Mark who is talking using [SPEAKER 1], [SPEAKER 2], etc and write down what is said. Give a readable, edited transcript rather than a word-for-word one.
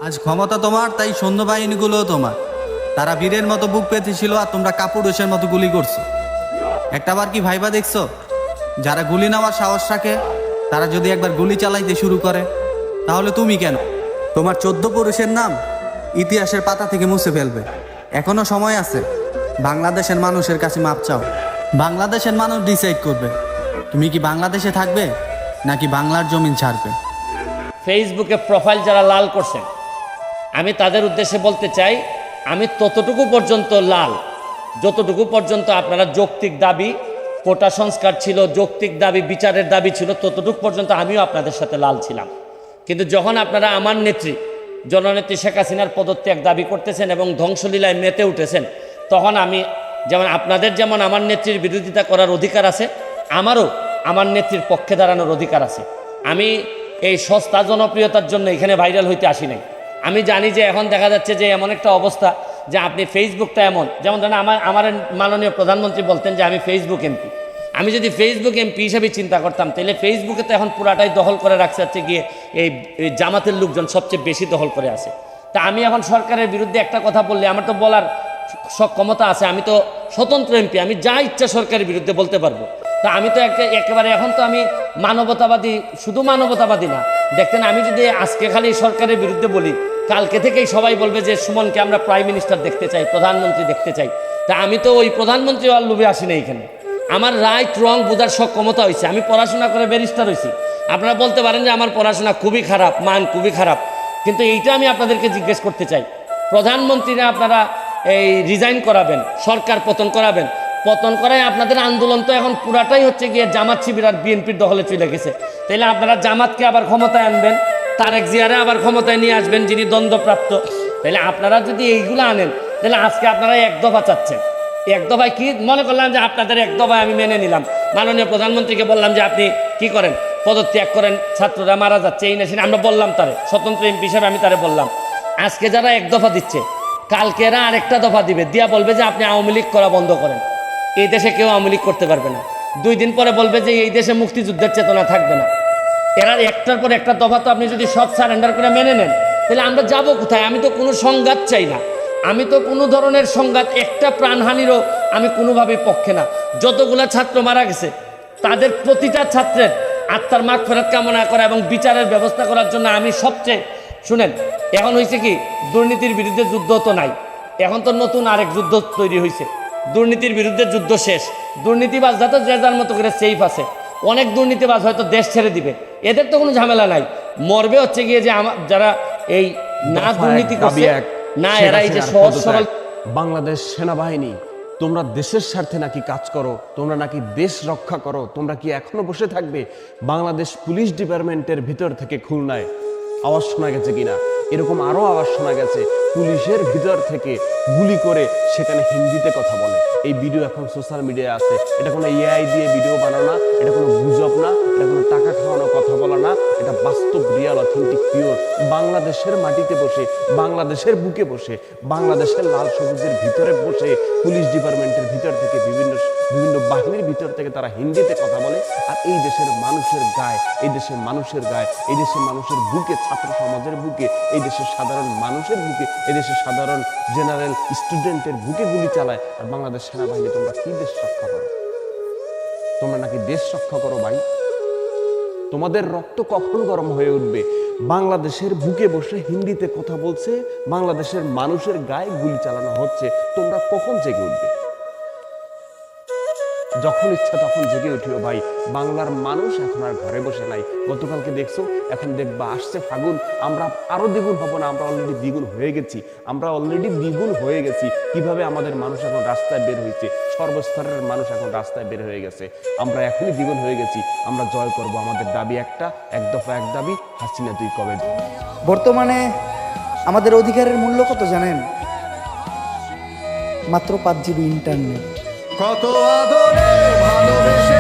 [SPEAKER 1] আজ ক্ষমতা তোমার, তাই সৈন্যবাহিনীগুলোও তোমার। তারা বীরের মতো বুক পেতেছিল আর তোমরা কাপুরুষের মতো গুলি করছো। একটাবার কি ভাইবা দেখছো, যারা গুলি নেওয়ার সাহস রাখে তারা যদি একবার গুলি চালাইতে শুরু করে, তাহলে তুমি কেন? তোমার 14 পুরুষের নাম ইতিহাসের পাতা থেকে মুছে ফেলবে। এখনো সময় আছে, বাংলাদেশের মানুষের কাছে মাপ চাও। বাংলাদেশের মানুষ ডিসাইড করবে তুমি কি বাংলাদেশে থাকবে নাকি বাংলার জমিন ছাড়বে।
[SPEAKER 2] ফেসবুকে প্রোফাইল যারা লাল করছেন, আমি তাদের উদ্দেশ্যে বলতে চাই, আমি ততটুকু পর্যন্ত লাল যতটুকু পর্যন্ত আপনারা যৌক্তিক দাবি, কোটা সংস্কার ছিল, যৌক্তিক দাবি, বিচারের দাবি ছিল, ততটুকু পর্যন্ত আমিও আপনাদের সাথে লাল ছিলাম। কিন্তু যখন আপনারা আমার নেত্রী জননেত্রী শেখ হাসিনার পদত্যাগ দাবি করতেছেন এবং ধ্বংসলীলায় মেতে উঠেছেন, তখন আমি যেমন আপনাদের যেমন আমার নেত্রীর বিরোধিতা করার অধিকার আছে, আমারও আমার নেত্রীর পক্ষে দাঁড়ানোর অধিকার আছে। আমি এই সস্তা জনপ্রিয়তার জন্য এখানে ভাইরাল হইতে আসি নাই। আমি জানি যে এখন দেখা যাচ্ছে যে এমন একটা অবস্থা যে আপনি ফেসবুকটা এমন, যেমন ধরেন আমার মাননীয় প্রধানমন্ত্রী বলতেন যে আমি ফেসবুক এমপি। আমি যদি ফেসবুক এমপি হিসেবে চিন্তা করতাম, তাহলে ফেসবুকে তো এখন পুরাটাই দখল করে রাখছে হচ্ছে গিয়ে এই জামাতের লোকজন সবচেয়ে বেশি দখল করে আছে। তা আমি এখন সরকারের বিরুদ্ধে একটা কথা বললে আমার তো বলার ক্ষমতা আছে, আমি তো স্বতন্ত্র এমপি, আমি যা ইচ্ছা সরকারের বিরুদ্ধে বলতে পারবো। তা আমি তো একেবারে এখন তো আমি মানবতাবাদী, শুধু মানবতাবাদী না। দেখতেন আমি যদি আজকে খালি সরকারের বিরুদ্ধে বলি, কালকে থেকেই সবাই বলবে যে সুমনকে আমরা প্রাইম মিনিস্টার দেখতে চাই, প্রধানমন্ত্রী দেখতে চাই। তা আমি তো ওই প্রধানমন্ত্রী আর লোভে আসি না এখানে। আমার রাইট রং বোঝার সক্ষমতা হয়েছে, আমি পড়াশোনা করে ব্যারিস্টার হয়েছি। আপনারা বলতে পারেন যে আমার পড়াশোনা খুবই খারাপ, মান খুবই খারাপ, কিন্তু এইটা আমি আপনাদেরকে জিজ্ঞেস করতে চাই, প্রধানমন্ত্রীরা আপনারা এই রিজাইন করাবেন, সরকার পতন করাবেন, পতন করায় আপনাদের আন্দোলন তো এখন পুরাটাই হচ্ছে গিয়ে জামাত শিবির আর বিএনপির দখলে চলে গেছে। তাইলে আপনারা জামাতকে আবার ক্ষমতায় আনবেন, তারেক জিয়ারে আবার ক্ষমতায় নিয়ে আসবেন যিনি দ্বন্দ্বপ্রাপ্ত। তাহলে আপনারা যদি এইগুলো আনেন, তাহলে আজকে আপনারা এক দফা চাচ্ছেন। এক দফায় কি মনে করলাম যে আপনাদের এক দফায় আমি মেনে নিলাম, মাননীয় প্রধানমন্ত্রীকে বললাম যে আপনি কি করেন, পদত্যাগ করেন, ছাত্ররা মারা যাচ্ছে, এই নেশিন আমরা বললাম তারে, স্বতন্ত্র এমপি হিসেবে আমি তারে বললাম। আজকে যারা এক দফা দিচ্ছে, কালকে এরা আরেকটা দফা দিবে, দিয়া বলবে যে আপনি আওয়ামী লীগ করা বন্ধ করেন, এই দেশে কেউ আওয়ামী লীগ করতে পারবে না। 2 দিন পরে বলবে যে এই দেশে মুক্তিযুদ্ধের চেতনা থাকবে না। এরা একটার পর একটা দফা তো আপনি যদি সব সারেন্ডার করে মেনে নেন, তাহলে আমরা যাব কোথায়? আমি তো কোনো সংঘাত চাই না, আমি তো কোনো ধরনের সংঘাত, একটা প্রাণহানিরও আমি কোনোভাবেই পক্ষে না। যতগুলা ছাত্র মারা গেছে তাদের প্রতিটা ছাত্রের আত্মার মাগফিরাত কামনা করা এবং বিচারের ব্যবস্থা করার জন্য আমি সবচেয়ে, শুনেন, এখন হয়েছে কি, দুর্নীতির বিরুদ্ধে যুদ্ধ তো নাই, এখন তো নতুন আরেক যুদ্ধ তৈরি হয়েছে। দুর্নীতির বিরুদ্ধে যুদ্ধ শেষ, দুর্নীতিবাজরা তো যে যার মতো করে সেফ আছে। অনেক দুর্নীতিবাজ হয়তো দেশ ছেড়ে দিবে, এদের তো কোনো ঝামেলা নাই। মরবে হচ্ছে গিয়ে যে যারা এই না দুর্নীতি করছে না, এরা এই যে সহজ সরল।
[SPEAKER 3] বাংলাদেশ সেনাবাহিনী, তোমরা দেশের স্বার্থে নাকি কাজ করো, তোমরা নাকি দেশ রক্ষা করো, তোমরা কি এখনো বসে থাকবে? বাংলাদেশ পুলিশ ডিপার্টমেন্টের ভিতর থেকে খুলনায় আওয়াজ শোনা গেছে কিনা, এরকম আরো আওয়াজ শোনা গেছে, পুলিশের ভিতর থেকে গুলি করে সেখানে হিন্দিতে কথা বলে। এই ভিডিও এখন সোশ্যাল মিডিয়ায় আছে। এটা কোনো এআই দিয়ে ভিডিও বানানো না, এটা কোনো গুজব না, এটা কোনো টাকা খাওয়ানো কথা বলা না, এটা বাস্তব, রিয়াল, অথেন্টিক, পিওর। বাংলাদেশের মাটিতে বসে, বাংলাদেশের বুকে বসে, বাংলাদেশের লাল সবুজের ভিতরে বসে পুলিশ ডিপার্টমেন্টের ভিতর থেকে বিভিন্ন বাহিনীর ভিতর থেকে তারা হিন্দিতে কথা বলে। আর এই দেশের মানুষের গায়ে, এই দেশের মানুষের গায়ে, এই দেশের মানুষের বুকে, ছাত্র সমাজের বুকে, এই দেশের সাধারণ মানুষের বুকে, এই দেশের সাধারণ জেনারেল স্টুডেন্টের বুকে গুলি চালায়। আর বাংলাদেশ সেনাবাহিনী, তোমরা কি দেশ রক্ষা করো? তোমরা নাকি দেশ রক্ষা করো ভাই? তোমাদের রক্ত কখন গরম হয়ে উঠবে? বাংলাদেশের বুকে বসে হিন্দিতে কথা বলছে, বাংলাদেশের মানুষের গায়ে গুলি চালানো হচ্ছে, তোমরা কখন জেগে উঠবে? যখন ইচ্ছা তখন জেগে উঠিও ভাই। বাংলার মানুষ এখন আর ঘরে বসে নাই। গতকালকে দেখছো, এখন দেখবা আসছে ফাগুন, আমরা আরো দ্বিগুণ হব না, আমরা অলরেডি দ্বিগুণ হয়ে গেছি। কিভাবে আমাদের মানুষ এখন রাস্তায় বের হয়েছে, সর্বস্তরের মানুষ এখন রাস্তায় বের হয়ে গেছে। আমরা এখনই দ্বিগুণ হয়ে গেছি। আমরা জয় করব। আমাদের দাবি একটা, এক দফা এক দাবি, হাসিনা তুই কবে?
[SPEAKER 4] বর্তমানে আমাদের অধিকারের মূল্য কত জানেন? মাত্র 5 GB ইন্টারনেট।
[SPEAKER 5] কত আদরে ভালোবেসে